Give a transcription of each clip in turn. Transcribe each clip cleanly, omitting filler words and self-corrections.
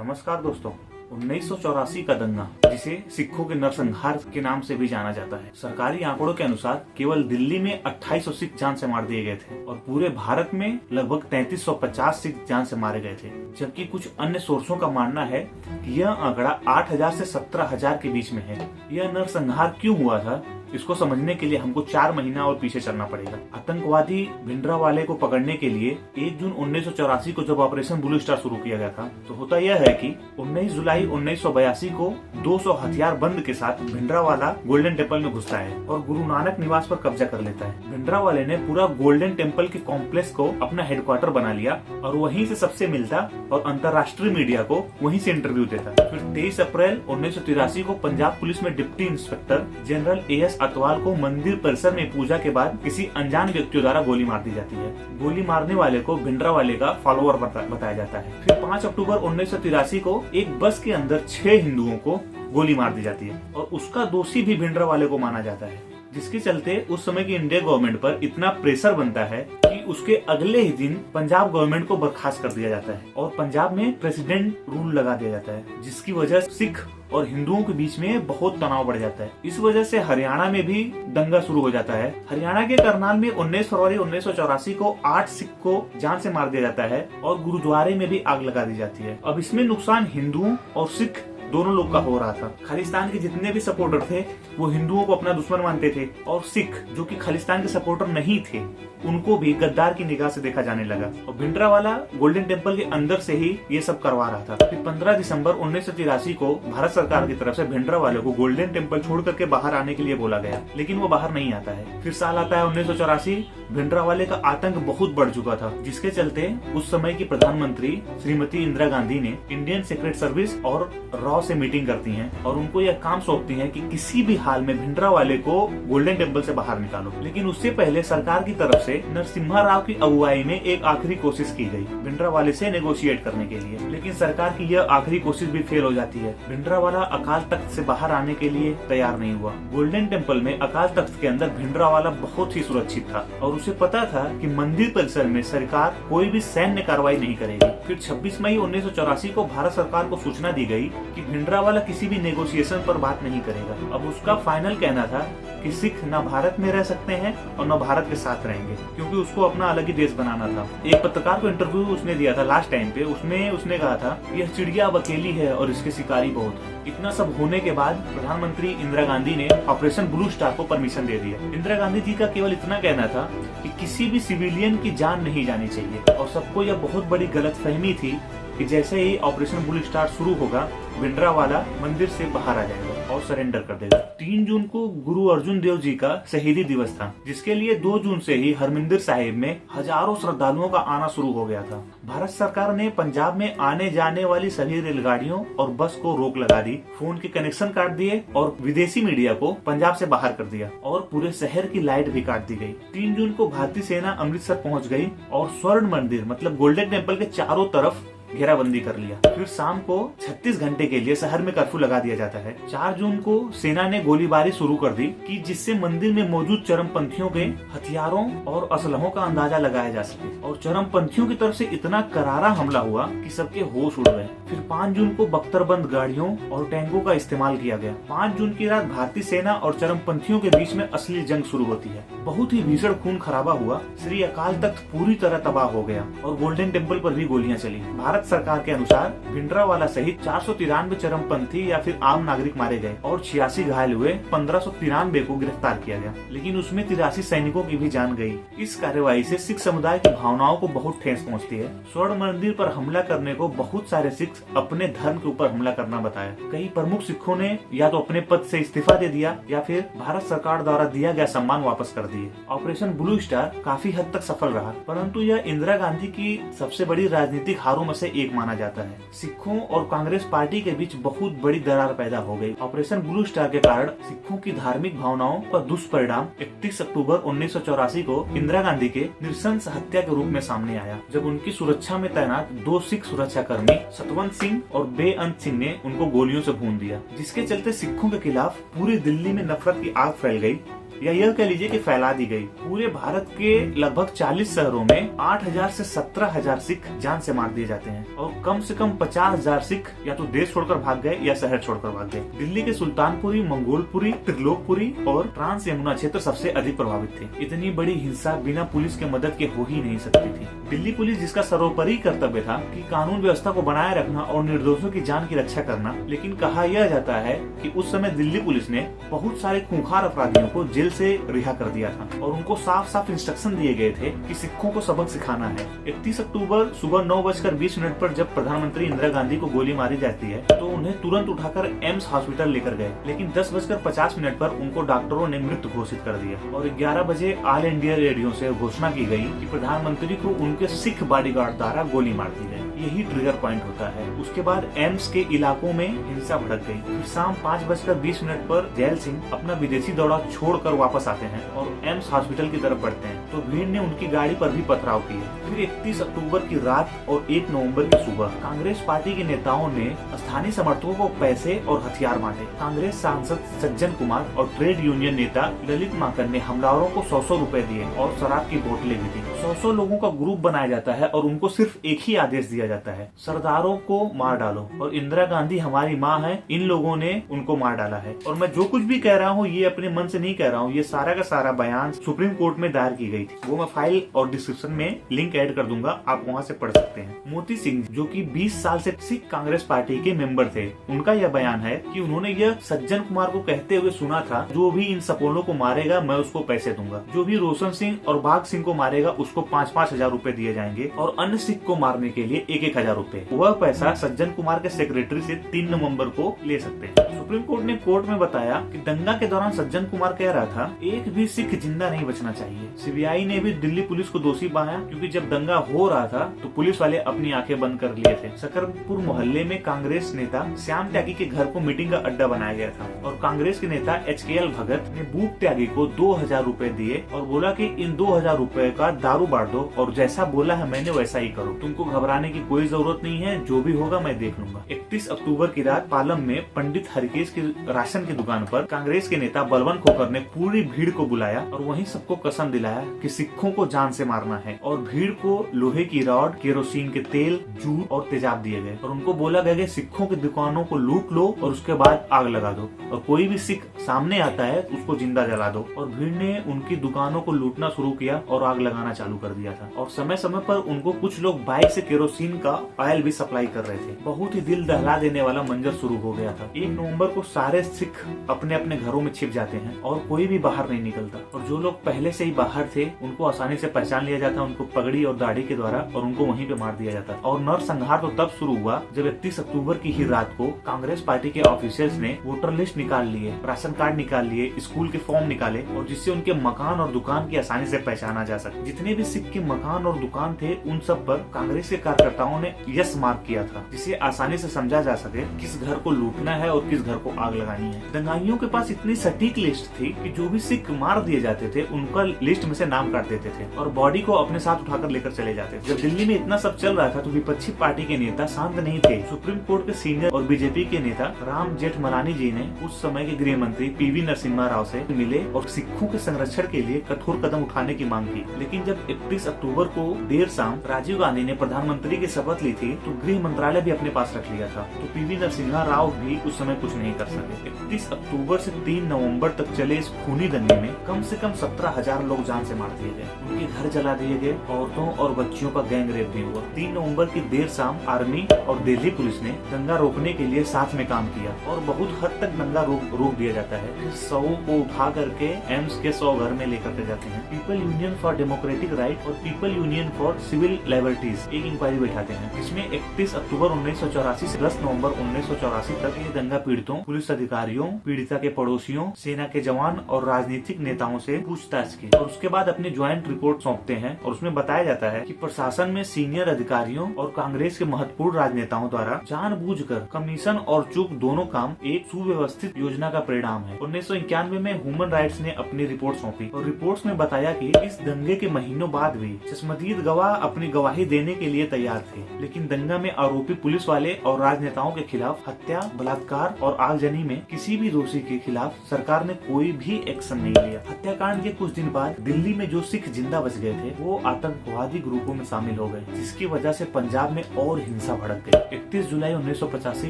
नमस्कार दोस्तों। 1984 का दंगा, जिसे सिखों के नरसंहार के नाम से भी जाना जाता है, सरकारी आंकड़ों के अनुसार केवल दिल्ली में 2800 सिख जान से मार दिए गए थे और पूरे भारत में लगभग 3350 सिख जान से मारे गए थे। जबकि कुछ अन्य सोर्सों का मानना है कि यह आंकड़ा 8000 से 17000 के बीच में है। यह नरसंहार क्यों हुआ था, इसको समझने के लिए हमको 4 महीना और पीछे चलना पड़ेगा। आतंकवादी भिंडरावाले को पकड़ने के लिए 1 जून 1984 को जब ऑपरेशन ब्लू स्टार शुरू किया गया था, तो होता यह है कि 19 जुलाई 1982 को 200 हथियार बंद के साथ भिंडरावाला गोल्डन टेम्पल में घुसता है और गुरु नानक निवास पर कब्जा कर लेता है। भिंडरावाले ने पूरा गोल्डन टेम्पल के कॉम्प्लेक्स को अपना हेडक्वार्टर बना लिया और वहीं से सबसे मिलता और अंतर्राष्ट्रीय मीडिया को वहीं से इंटरव्यू देता। फिर 23 अप्रैल 1983 को पंजाब पुलिस में डिप्टी इंस्पेक्टर जनरल AS अतवाल को मंदिर परिसर में पूजा के बाद किसी अनजान व्यक्तियों द्वारा गोली मार दी जाती है। गोली मारने वाले को भिंडरावाले का फॉलोअर बताया जाता है। फिर 5 अक्टूबर 1983 को एक बस के अंदर 6 हिंदुओं को गोली मार दी जाती है और उसका दोषी भी भिंडरावाले को माना जाता है, जिसके चलते उस समय की इंडिया गवर्नमेंट पर इतना प्रेशर बनता है कि उसके अगले ही दिन पंजाब गवर्नमेंट को बर्खास्त कर दिया जाता है और पंजाब में प्रेसिडेंट रूल लगा दिया जाता है, जिसकी वजह सिख और हिंदुओं के बीच में बहुत तनाव बढ़ जाता है। इस वजह से हरियाणा में भी दंगा शुरू हो जाता है। हरियाणा के करनाल में 19 फरवरी 1984 को 8 सिख को जान से मार दिया जाता है और गुरुद्वारे में भी आग लगा दी जाती है। अब इसमें नुकसान हिंदुओं और सिख दोनों लोग का हो रहा था। खालिस्तान के जितने भी सपोर्टर थे वो हिंदुओं को अपना दुश्मन मानते थे और सिख जो कि खालिस्तान के सपोर्टर नहीं थे उनको भी गद्दार की निगाह से देखा जाने लगा और भिंडरावाला गोल्डन टेम्पल के अंदर से ही ये सब करवा रहा था। फिर 15 दिसंबर 1983 को भारत सरकार की तरफ से भिंडरावाले को गोल्डन टेम्पल छोड़ करके बाहर आने के लिए बोला गया, लेकिन वो बाहर नहीं आता है। फिर साल आता है 1984। भिंडरावाले का आतंक बहुत बढ़ चुका था, जिसके चलते उस समय की प्रधानमंत्री श्रीमती इंदिरा गांधी ने इंडियन सीक्रेट सर्विस और रॉ से मीटिंग करती हैं और उनको यह काम सौंपती हैं कि किसी भी हाल में भिंडरावाले को गोल्डन टेम्पल से बाहर निकालो। लेकिन उससे पहले सरकार की तरफ से नरसिम्हा राव की अगुवाई में एक आखिरी कोशिश की गई भिंडरावाले से नेगोशिएट करने के लिए, लेकिन सरकार की यह आखिरी कोशिश भी फेल हो जाती है। भिंडरावाला अकाल तख्त से बाहर आने के लिए तैयार नहीं हुआ। गोल्डन टेम्पल में अकाल तख्त के अंदर भिंडरावाला बहुत ही सुरक्षित था और उसे पता था कि मंदिर परिसर में सरकार कोई भी सैन्य कार्रवाई नहीं करेगी। फिर 26 मई 1984 को भारत सरकार को सूचना दी गई कि भिंडरावाला किसी भी नेगोशिएशन पर बात नहीं करेगा। अब उसका फाइनल कहना था कि सिख न भारत में रह सकते हैं और न भारत के साथ रहेंगे, क्योंकि उसको अपना अलग ही देश बनाना था। एक पत्रकार को इंटरव्यू उसने दिया था लास्ट टाइम पे, उसने कहा था यह चिड़िया अब अकेली है और इसके शिकारी बहुत है। इतना सब होने के बाद प्रधानमंत्री इंदिरा गांधी ने ऑपरेशन ब्लू स्टार को परमिशन दे दिया। इंदिरा गांधी जी का केवल इतना कहना था कि किसी भी सिविलियन की जान नहीं जानी चाहिए और सबको यह बहुत बड़ी गलतफहमी थी कि जैसे ही ऑपरेशन ब्लू स्टार शुरू होगा भिंडरावाला मंदिर से बाहर आ जाएगा और सरेंडर कर देगा। 3 जून को गुरु अर्जुन देव जी का शहीदी दिवस था, जिसके लिए 2 जून से ही हरमिंदर साहिब में हजारों श्रद्धालुओं का आना शुरू हो गया था। भारत सरकार ने पंजाब में आने जाने वाली सभी रेलगाड़ियों और बस को रोक लगा दी, फोन के कनेक्शन काट दिए और विदेशी मीडिया को पंजाब से बाहर कर दिया और पूरे शहर की लाइट भी काट दी गई। 3 जून को भारतीय सेना अमृतसर पहुंच गई और स्वर्ण मंदिर मतलब गोल्डन टेम्पल के चारों तरफ घेराबंदी कर लिया। फिर शाम को 36 घंटे के लिए शहर में कर्फ्यू लगा दिया जाता है। 4 जून को सेना ने गोलीबारी शुरू कर दी कि जिससे मंदिर में मौजूद चरमपंथियों के हथियारों और असलहों का अंदाजा लगाया जा सके और चरमपंथियों की तरफ से इतना करारा हमला हुआ कि सबके होश उड़ गए। फिर 5 जून को बख्तरबंद गाड़ियों और टैंकों का इस्तेमाल किया गया। 5 जून की रात भारतीय सेना और चरमपंथियों के बीच में असली जंग शुरू होती है। बहुत ही भीषण खून खराबा हुआ। श्री अकाल तख्त पूरी तरह तबाह हो गया और गोल्डन टेम्पल पर भी गोलियां चली। भारत सरकार के अनुसार भिंडरावाला सहित 493 चरमपंथी या फिर आम नागरिक मारे गए और 86 घायल हुए। 1593 को गिरफ्तार किया गया, लेकिन उसमें 83 सैनिकों की भी जान गई। इस कार्यवाही से सिख समुदाय की भावनाओं को बहुत ठेस पहुंचती है। स्वर्ण मंदिर पर हमला करने को बहुत सारे सिख अपने धर्म के ऊपर हमला करना बताया। कई प्रमुख सिखों ने या तो अपने पद से इस्तीफा दे दिया या फिर भारत सरकार द्वारा दिया गया सम्मान वापस कर दिए। ऑपरेशन ब्लू स्टार काफी हद तक सफल रहा, परंतु यह इंदिरा गांधी की सबसे बड़ी राजनीतिक हारों में से एक माना जाता है। सिखों और कांग्रेस पार्टी के बीच बहुत बड़ी दरार पैदा हो गई। ऑपरेशन ब्लू स्टार के कारण सिखों की धार्मिक भावनाओं का दुष्परिणाम 31 अक्टूबर 1984 को इंदिरा गांधी के नृशंस हत्या के रूप में सामने आया, जब उनकी सुरक्षा में तैनात 2 सिख सुरक्षा कर्मी सतवंत सिंह और बेअंत सिंह ने उनको गोलियों से भून दिया, जिसके चलते सिखों के खिलाफ पूरी दिल्ली में नफरत की आग फैल गई या यह कह लीजिए कि फैला दी गई। पूरे भारत के लगभग 40 शहरों में 8,000 से 17,000 सिख जान से मार दिए जाते हैं और कम से कम 50,000 सिख या तो देश छोड़कर भाग गए या शहर छोड़कर भाग गए। दिल्ली के सुल्तानपुरी, मंगोलपुरी, त्रिलोकपुरी और ट्रांस यमुना क्षेत्र सबसे अधिक प्रभावित थे। इतनी बड़ी हिंसा बिना पुलिस के मदद के हो ही नहीं सकती थी। दिल्ली पुलिस, जिसका सर्वोपरि कर्तव्य था कि कानून व्यवस्था को बनाए रखना और निर्दोषों की जान की रक्षा करना, लेकिन कहा यह जाता है कि उस समय दिल्ली पुलिस ने बहुत सारे खूंखार अपराधियों को जेल से रिहा कर दिया था और उनको साफ साफ इंस्ट्रक्शन दिए गए थे कि सिखों को सबक सिखाना है। 31 अक्टूबर सुबह 9:20 पर जब प्रधानमंत्री इंदिरा गांधी को गोली मारी जाती है तो उन्हें तुरंत उठाकर एम्स हॉस्पिटल लेकर गए, लेकिन 10:50 पर उनको डॉक्टरों ने मृत घोषित कर दिया और 11 बजे ऑल इंडिया रेडियो से घोषणा की गई कि प्रधानमंत्री को उनके सिख बॉडीगार्ड द्वारा गोली मार दी गई। यही ट्रिगर पॉइंट होता है। उसके बाद एम्स के इलाकों में हिंसा भड़क गई। फिर शाम 5:20 पर जैल सिंह अपना विदेशी दौरा छोड़कर वापस आते हैं और एम्स हॉस्पिटल की तरफ बढ़ते हैं तो भीड़ ने उनकी गाड़ी पर भी पथराव किया। फिर 31 अक्टूबर की रात और 1 नवंबर की सुबह कांग्रेस पार्टी के नेताओं ने स्थानीय समर्थकों को पैसे और हथियार बांटे। कांग्रेस सांसद सज्जन कुमार और ट्रेड यूनियन नेता ललित माकन ने हमलावरों को 100 रुपए दिए और शराब की बोतलें भी दी। 100 लोगों का ग्रुप बनाया जाता है और उनको सिर्फ एक ही आदेश दिया जाता है, सरदारों को मार डालो और इंदिरा गांधी हमारी माँ है, इन लोगों ने उनको मार डाला है। और मैं जो कुछ भी कह रहा हूँ ये अपने मन से नहीं कह रहा हूँ, ये सारा का सारा बयान सुप्रीम कोर्ट में दायर की गई थी। वो मैं फाइल और डिस्क्रिप्शन में लिंक ऐड कर दूंगा, आप वहाँ से पढ़ सकते हैं। मोती सिंह, जो कि 20 साल से सिख कांग्रेस पार्टी के मेंबर थे, उनका यह बयान है कि उन्होंने यह सज्जन कुमार को कहते हुए सुना था, जो भी इन सपोलों को मारेगा मैं उसको पैसे दूंगा, जो भी रोशन सिंह और बाघ सिंह को मारेगा उसको 5-5 हजार रूपए दिए जाएंगे और अन्य सिख को मारने के लिए 1-1 हजार रूपए। वह पैसा सज्जन कुमार के सेक्रेटरी से 3 नवंबर को ले सकते हैं। सुप्रीम कोर्ट ने कोर्ट में बताया कि दंगा के दौरान सज्जन कुमार कह रहा था एक भी सिख जिंदा नहीं बचना चाहिए। सीबीआई ने भी दिल्ली पुलिस को दोषी पाया क्योंकि जब दंगा हो रहा था तो पुलिस वाले अपनी आंखें बंद कर लिए थे। सकरपुर मोहल्ले में कांग्रेस नेता श्याम त्यागी के घर को मीटिंग का अड्डा बनाया गया था और कांग्रेस के नेता HKL भगत ने बूप त्यागी को 2,000 रूपए दिए और बोला कि इन 2,000 रूपए का दारू बांट दो और जैसा बोला है मैंने वैसा ही करो, तुमको घबराने की कोई जरूरत नहीं है, जो भी होगा मैं देख लूंगा। 31 अक्टूबर की रात पालम में पंडित हरिकेश की राशन की दुकान पर कांग्रेस के नेता बलवंत खोखर ने पूरी भीड़ को बुलाया और वहीं सबको कसम दिलाया कि सिखों को जान से मारना है और भीड़ को लोहे की रॉड, केरोसिन के तेल, जूट और तेजाब दिए गए और उनको बोला गया कि सिखों की दुकानों को लूट लो और उसके बाद आग लगा दो और कोई भी सिख सामने आता है उसको जिंदा जला दो। और भीड़ ने उनकी दुकानों को लूटना शुरू किया और आग लगाना चालू कर दिया था और समय समय पर उनको कुछ लोग बाइक से केरोसिन का ऑयल भी सप्लाई कर रहे थे। बहुत ही दिल दहला देने वाला मंजर शुरू हो गया था। 1 नवंबर को सारे सिख अपने अपने घरों में छिप जाते हैं और कोई भी बाहर नहीं निकलता और जो लोग पहले से ही बाहर थे उनको आसानी से पहचान लिया जाता, उनको पगड़ी और दाढ़ी के द्वारा और उनको वहीं पे मार दिया जाता। और नरसंहार तो तब शुरू हुआ जब 31 अक्टूबर की ही रात को कांग्रेस पार्टी के ऑफिशियल्स ने वोटर लिस्ट निकाल लिए, राशन कार्ड निकाल लिए, स्कूल के फॉर्म निकाले और जिससे उनके मकान और दुकान की आसानी से पहचाना जा सके। जितने भी सिख के मकान और दुकान थे उन सब पर कांग्रेस के कार्यकर्ताओं ने यस मार्क किया था, जिसे आसानी से समझा जा सके किस घर को लूटना है और किस घर को आग लगानी है। दंगाइयों के पास इतनी सटीक लिस्ट थी कि जो भी सिख मार दिए जाते थे उनका लिस्ट में से नाम काट देते थे और बॉडी को अपने साथ उठाकर लेकर चले जाते थे। जब दिल्ली में इतना सब चल रहा था तो विपक्षी पार्टी के नेता शांत नहीं थे। सुप्रीम कोर्ट के सीनियर और बीजेपी के नेता राम जेठमलानी जी ने उस समय के गृह मंत्री PV नरसिम्हा राव से मिले और सिखों के संरक्षण के लिए कठोर कदम उठाने की मांग की। लेकिन जब 31 अक्टूबर को देर शाम राजीव गांधी ने प्रधानमंत्री की शपथ ली थी तो गृह मंत्रालय भी अपने पास रख लिया था, तो PV नरसिम्हा राव भी उस समय कुछ नहीं कर सके। 31 अक्टूबर से 3 नवंबर तक चले इस खूनी दंगे में कम से कम 17,000 लोग जान से मार दिए गए, उनके घर जला दिए गए, औरतों और बच्चियों का गैंग रेप भी हुआ। 3 नवंबर की देर शाम आर्मी और दिल्ली पुलिस ने दंगा रोकने के लिए साथ में काम किया और बहुत हद तक दंगा रोक दिया जाता है। फिर 100 को उठा करके एम्स के 100 घर में लेकर के जाते हैं। People union for democratic right और people union for civil liberties एक इंक्वायरी बैठाते हैं, जिसमें 31 अक्टूबर 1984 से 10 नवंबर 1984 तक ये दंगा पीड़ितों, पुलिस अधिकारियों, पीड़िता के पड़ोसियों, सेना के जवान और राजनीतिक नेताओं से पूछताछ की और उसके बाद अपनी ज्वाइंट रिपोर्ट सौंपते हैं और उसमें बताया जाता है कि प्रशासन में सीनियर अधिकारियों और कांग्रेस के महत्वपूर्ण राजनेताओं द्वारा जानबूझकर कमीशन और चूक दोनों काम एक सुव्यवस्थित योजना का परिणाम है। 1991 में ह्यूमन राइट्स ने अपनी रिपोर्ट सौंपी और रिपोर्ट्स में बताया कि इस दंगे के महीनों बाद भी चश्मदीद गवाह अपनी गवाही देने के लिए तैयार थे, लेकिन दंगा में आरोपी पुलिस वाले और राजनेताओं के खिलाफ हत्या, बलात्कार और आगजनी में किसी भी दोषी के खिलाफ सरकार ने कोई भी एक्शन नहीं लिया। हत्याकांड के कुछ दिन बाद दिल्ली में जो सिख जिंदा बच गए थे वो आतंकवादी ग्रुपों में शामिल हो गए, जिसकी वजह से पंजाब में और हिंसा भड़क गई। 31 जुलाई 1985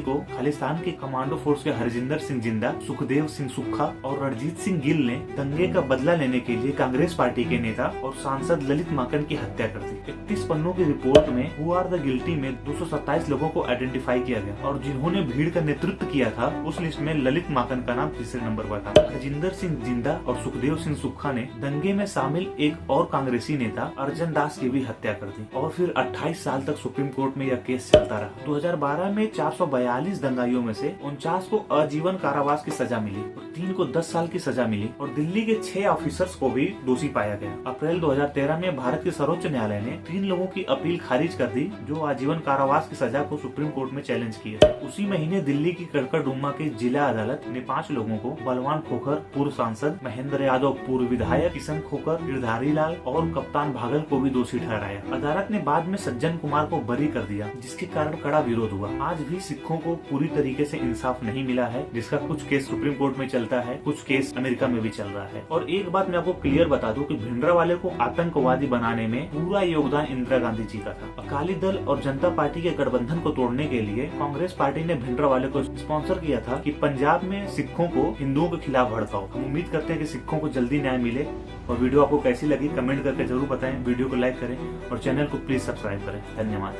को खालिस्तान के कमांडो फोर्स के हरजिंदर सिंह जिंदा, सुखदेव सिंह सुक्खा और रणजीत सिंह गिल ने दंगे का बदला लेने के लिए कांग्रेस पार्टी के नेता और सांसद ललित माकन की हत्या कर दी। 31 पन्नों की रिपोर्ट में हु आर द गिल्टी में 227 लोगों को आइडेंटिफाई किया गया और जिन्होंने भीड़ का नेतृत्व किया था उस लिस्ट में ललित माकन का नाम तीसरे नंबर पर था। हरजिंदर सिंह जिंदा और सुखदेव सिंह सुक्खा ने दंगे में शामिल एक और कांग्रेसी नेता अर्जन दास की भी हत्या कर दी और फिर 28 साल तक सुप्रीम कोर्ट में यह केस चलता रहा। 2012 में 442 दंगाइयों में से 49 को आजीवन कारावास की सजा मिली और 3 को 10 साल की सजा मिली और दिल्ली के 6 ऑफिसर्स को भी दोषी पाया गया। अप्रैल 2013 में भारत के सर्वोच्च न्यायालय ने 3 लोगों की अपील खारिज कर दी जो आजीवन कारावास की सजा को सुप्रीम कोर्ट में चैलेंज किए थे। उसी महीने दिल्ली की कड़कड़डुम्मा की जिला अदालत ने 5 लोगों को बलवान खोखर पूर्व सांसद, महेंद्र यादव पूर्व विधायक, किशन खोखर, गिरधारी लाल और कप्तान भागल को भी दोषी ठहराया। अदालत ने बाद में सज्जन कुमार को बरी कर दिया, जिसके कारण कड़ा विरोध हुआ। आज भी सिखों को पूरी तरीके से इंसाफ नहीं मिला है, जिसका कुछ केस सुप्रीम कोर्ट में चलता है, कुछ केस अमेरिका में भी चल रहा है। और एक बात मैं आपको क्लियर बता दूं कि भिंडरावाले को आतंकवादी बनाने में पूरा योगदान इंदिरा गांधी जी का था। अकाली दल और जनता पार्टी के गठबंधन को तोड़ने के लिए कांग्रेस पार्टी ने भिंडरावाले को स्पॉन्सर किया था कि पंजाब में सिखों को हिंदुओं के खिलाफ भड़काओ। हम उम्मीद करते हैं कि सिखों को जल्दी न्याय मिले। और वीडियो आपको कैसी लगी कमेंट करके जरूर बताएं। वीडियो को लाइक करें और चैनल को प्लीज सब्सक्राइब करें। धन्यवाद।